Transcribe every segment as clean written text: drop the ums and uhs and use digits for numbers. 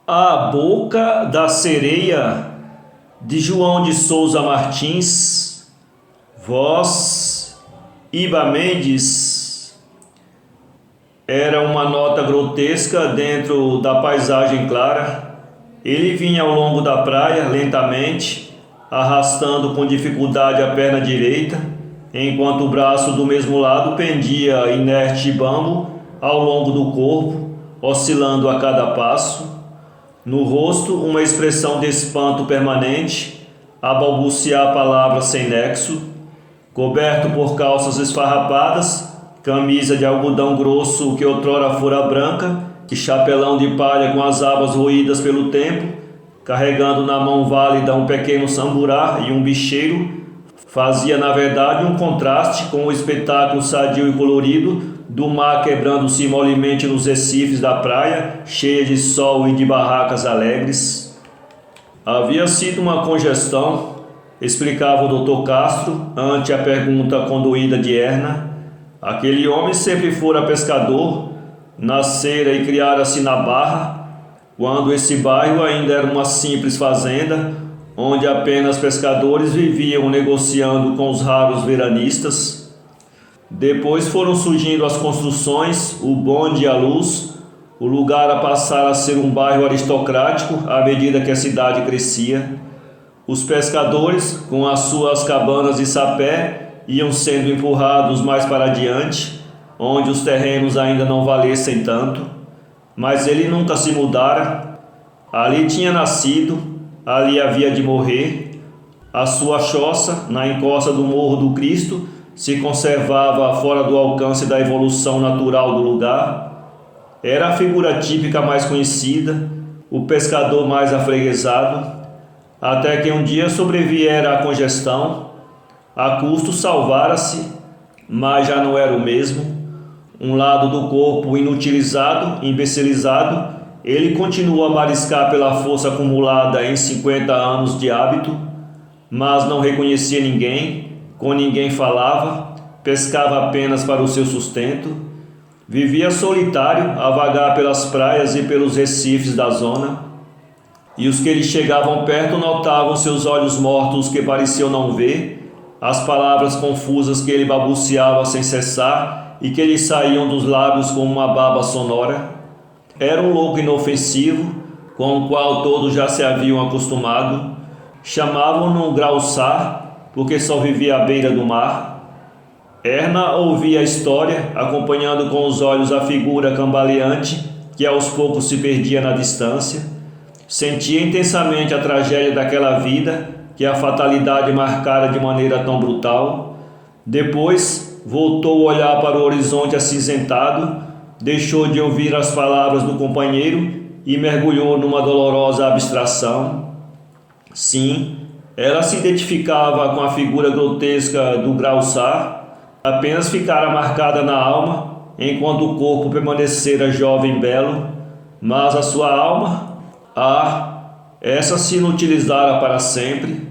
A Boca da Sereia, de João de Souza Martins, voz Iba Mendes. Era uma nota grotesca dentro da paisagem clara. Ele vinha ao longo da praia lentamente, arrastando com dificuldade a perna direita, enquanto o braço do mesmo lado pendia inerte e bambo ao longo do corpo, oscilando a cada passo. No rosto, uma expressão de espanto permanente, a balbuciar palavras sem nexo. Coberto por calças esfarrapadas, camisa de algodão grosso que outrora fora branca, e chapelão de palha com as abas roídas pelo tempo, carregando na mão válida um pequeno samburá e um bicheiro, fazia na verdade um contraste com o espetáculo sadio e colorido do mar quebrando-se molemente nos recifes da praia, cheia de sol e de barracas alegres. Havia sido uma congestão, explicava o Dr. Castro ante a pergunta condoída de Erna. Aquele homem sempre fora pescador, nascera e criara-se na Barra, quando esse bairro ainda era uma simples fazenda, onde apenas pescadores viviam negociando com os raros veranistas. Depois foram surgindo as construções, o bonde e a luz, o lugar a passar a ser um bairro aristocrático à medida que a cidade crescia. Os pescadores, com as suas cabanas de sapé, iam sendo empurrados mais para adiante, onde os terrenos ainda não valessem tanto. Mas ele nunca se mudara. Ali tinha nascido, ali havia de morrer. A sua choça, na encosta do Morro do Cristo, se conservava fora do alcance da evolução natural do lugar. Era a figura típica mais conhecida, o pescador mais afreguesado, até que um dia sobreviera a congestão. A custo salvara-se, mas já não era o mesmo. Um lado do corpo inutilizado, imbecilizado, ele continuou a mariscar pela força acumulada em 50 anos de hábito, mas não reconhecia ninguém, com ninguém falava, pescava apenas para o seu sustento, vivia solitário a vagar pelas praias e pelos recifes da zona, e os que lhe chegavam perto notavam seus olhos mortos que pareciam não ver, as palavras confusas que ele balbuciava sem cessar e que lhe saíam dos lábios como uma baba sonora. Era um louco inofensivo, com o qual todos já se haviam acostumado. Chamavam-no Grauçar, porque só vivia à beira do mar. Erna ouvia a história, acompanhando com os olhos a figura cambaleante que aos poucos se perdia na distância. Sentia intensamente a tragédia daquela vida que a fatalidade marcara de maneira tão brutal. Depois voltou a olhar para o horizonte acinzentado, deixou de ouvir as palavras do companheiro e mergulhou numa dolorosa abstração. Sim, ela se identificava com a figura grotesca do Grauçar, apenas ficara marcada na alma, enquanto o corpo permanecera jovem e belo, mas a sua alma, essa se inutilizara para sempre.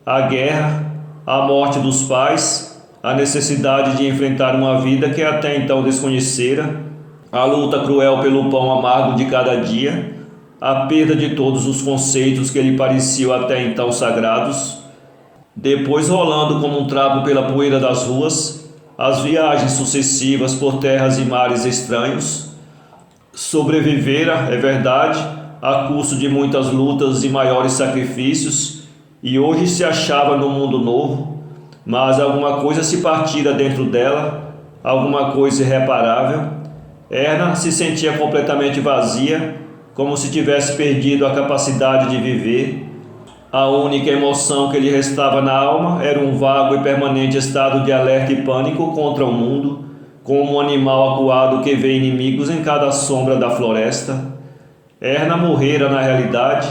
A guerra, a morte dos pais, a necessidade de enfrentar uma vida que até então desconhecera, a luta cruel pelo pão amargo de cada dia, a perda de todos os conceitos que lhe pareciam até então sagrados. Depois, rolando como um trapo pela poeira das ruas, as viagens sucessivas por terras e mares estranhos. Sobrevivera, é verdade, a custo de muitas lutas e maiores sacrifícios, e hoje se achava no mundo novo, mas alguma coisa se partira dentro dela, alguma coisa irreparável. Erna se sentia completamente vazia, como se tivesse perdido a capacidade de viver. A única emoção que lhe restava na alma era um vago e permanente estado de alerta e pânico contra o mundo, como um animal acuado que vê inimigos em cada sombra da floresta. Erna morrera na realidade,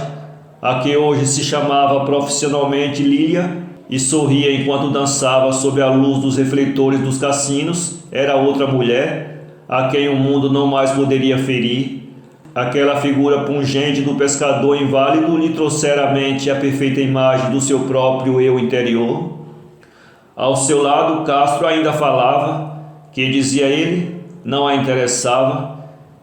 a que hoje se chamava profissionalmente Lília, e sorria enquanto dançava sob a luz dos refletores dos cassinos, era outra mulher, a quem o mundo não mais poderia ferir. Aquela figura pungente do pescador inválido lhe trouxera à mente a perfeita imagem do seu próprio eu interior. Ao seu lado, Castro ainda falava, que, dizia ele, não a interessava.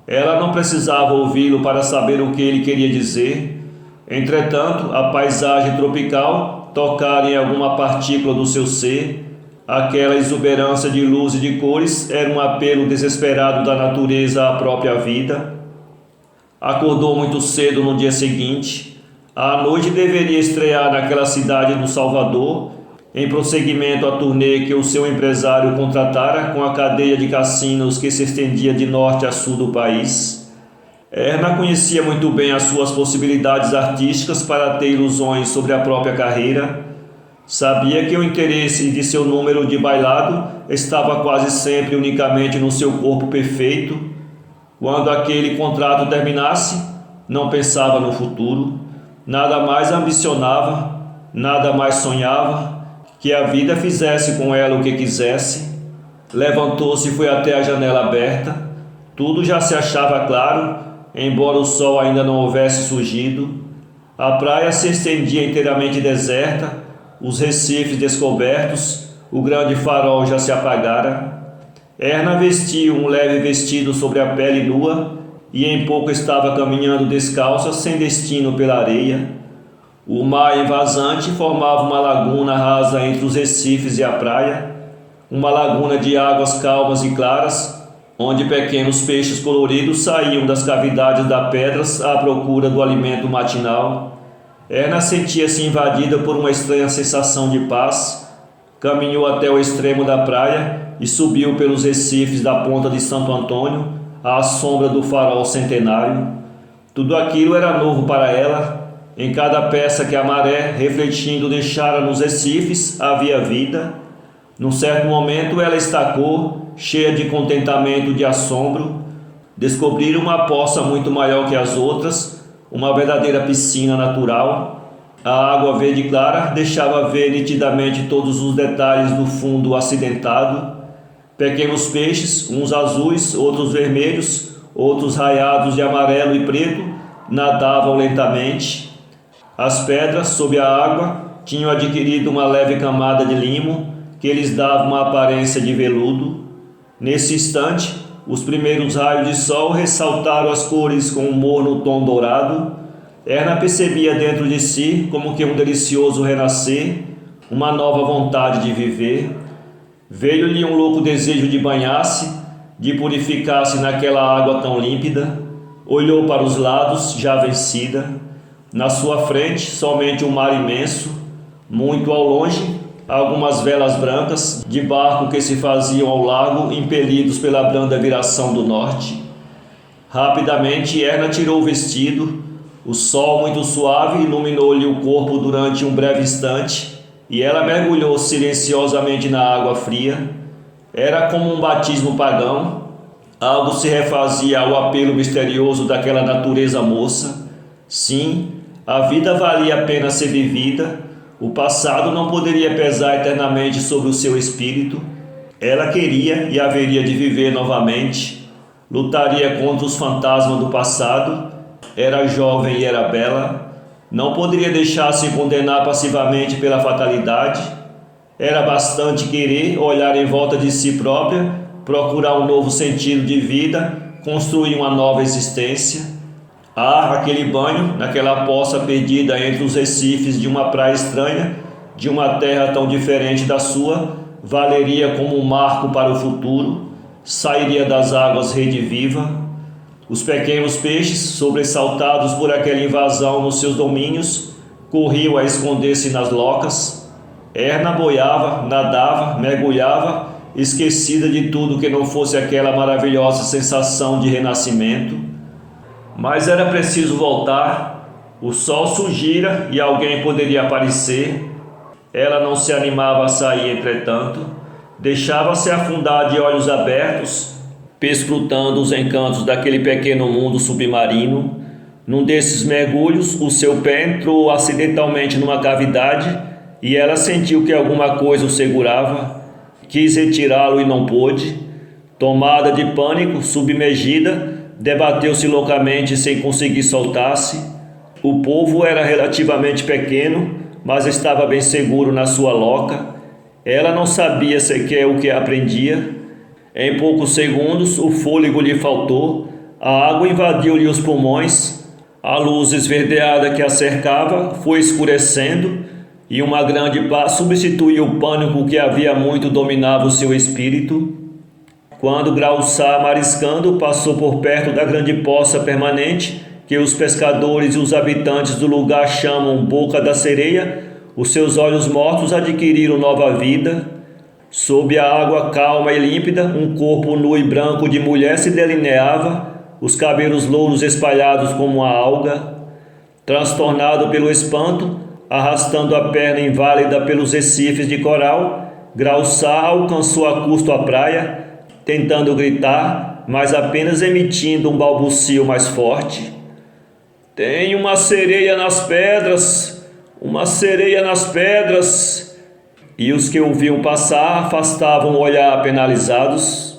Ela não precisava ouvi-lo para saber o que ele queria dizer. Entretanto, a paisagem tropical tocara em alguma partícula do seu ser. Aquela exuberância de luz e de cores era um apelo desesperado da natureza à própria vida. Acordou muito cedo no dia seguinte. À noite deveria estrear naquela cidade do Salvador, em prosseguimento à turnê que o seu empresário contratara com a cadeia de cassinos que se estendia de norte a sul do país. Erna conhecia muito bem as suas possibilidades artísticas para ter ilusões sobre a própria carreira. Sabia que o interesse de seu número de bailado estava quase sempre unicamente no seu corpo perfeito. Quando aquele contrato terminasse, não pensava no futuro, nada mais ambicionava, nada mais sonhava, que a vida fizesse com ela o que quisesse. Levantou-se e foi até a janela aberta. Tudo já se achava claro, embora o sol ainda não houvesse surgido. A praia se estendia inteiramente deserta, os recifes descobertos, o grande farol já se apagara. Erna vestia um leve vestido sobre a pele nua e em pouco estava caminhando descalça sem destino pela areia. O mar invasante formava uma laguna rasa entre os recifes e a praia, uma laguna de águas calmas e claras, onde pequenos peixes coloridos saíam das cavidades das pedras à procura do alimento matinal. Erna sentia-se invadida por uma estranha sensação de paz. Caminhou até o extremo da praia e subiu pelos recifes da ponta de Santo Antônio à sombra do farol centenário. Tudo aquilo era novo para ela. Em cada peça que a maré, refletindo, deixara nos recifes, havia vida. Num certo momento ela estacou, cheia de contentamento e de assombro. Descobrira uma poça muito maior que as outras, uma verdadeira piscina natural. A água verde clara deixava ver nitidamente todos os detalhes do fundo acidentado. Pequenos peixes, uns azuis, outros vermelhos, outros raiados de amarelo e preto, nadavam lentamente. As pedras, sob a água, tinham adquirido uma leve camada de limo, que lhes dava uma aparência de veludo. Nesse instante, os primeiros raios de sol ressaltaram as cores com um morno tom dourado. Erna percebia dentro de si como que um delicioso renascer, uma nova vontade de viver. Veio-lhe um louco desejo de banhar-se, de purificar-se naquela água tão límpida. Olhou para os lados, já vencida. Na sua frente, somente um mar imenso. Muito ao longe, algumas velas brancas de barco que se faziam ao lago, impelidos pela branda viração do norte. Rapidamente, Erna tirou o vestido. O sol, muito suave, iluminou-lhe o corpo durante um breve instante, e ela mergulhou silenciosamente na água fria. Era como um batismo pagão. Algo se refazia ao apelo misterioso daquela natureza moça. Sim, a vida valia a pena ser vivida. O passado não poderia pesar eternamente sobre o seu espírito. Ela queria e haveria de viver novamente. Lutaria contra os fantasmas do passado. Era jovem e era bela. Não poderia deixar-se condenar passivamente pela fatalidade. Era bastante querer olhar em volta de si própria, procurar um novo sentido de vida, construir uma nova existência. Aquele banho, naquela poça perdida entre os recifes de uma praia estranha, de uma terra tão diferente da sua, valeria como um marco para o futuro. Sairia das águas rediviva. Os pequenos peixes, sobressaltados por aquela invasão nos seus domínios, corriam a esconder-se nas locas. Erna boiava, nadava, mergulhava, esquecida de tudo que não fosse aquela maravilhosa sensação de renascimento. Mas era preciso voltar. O sol surgira e alguém poderia aparecer. Ela não se animava a sair, entretanto. Deixava-se afundar de olhos abertos, perscrutando os encantos daquele pequeno mundo submarino. Num desses mergulhos, o seu pé entrou acidentalmente numa cavidade e ela sentiu que alguma coisa o segurava. Quis retirá-lo e não pôde. Tomada de pânico, submergida, debateu-se loucamente sem conseguir soltar-se. O polvo era relativamente pequeno, mas estava bem seguro na sua loca. Ela não sabia sequer o que aprendia. Em poucos segundos, o fôlego lhe faltou. A água invadiu-lhe os pulmões, a luz esverdeada que a cercava foi escurecendo e uma grande paz substituiu o pânico que havia muito dominava o seu espírito. Quando Graçá, mariscando, passou por perto da grande poça permanente, que os pescadores e os habitantes do lugar chamam Boca da Sereia, os seus olhos mortos adquiriram nova vida. Sob a água calma e límpida, um corpo nu e branco de mulher se delineava, os cabelos louros espalhados como uma alga. Transtornado pelo espanto, arrastando a perna inválida pelos recifes de coral, Graçá alcançou a custo a praia, tentando gritar, mas apenas emitindo um balbucio mais forte. Tem uma sereia nas pedras, uma sereia nas pedras. E os que o viam passar afastavam o olhar penalizados.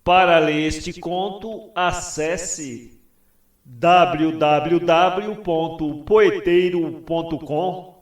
Para ler este conto, acesse www.poeteiro.com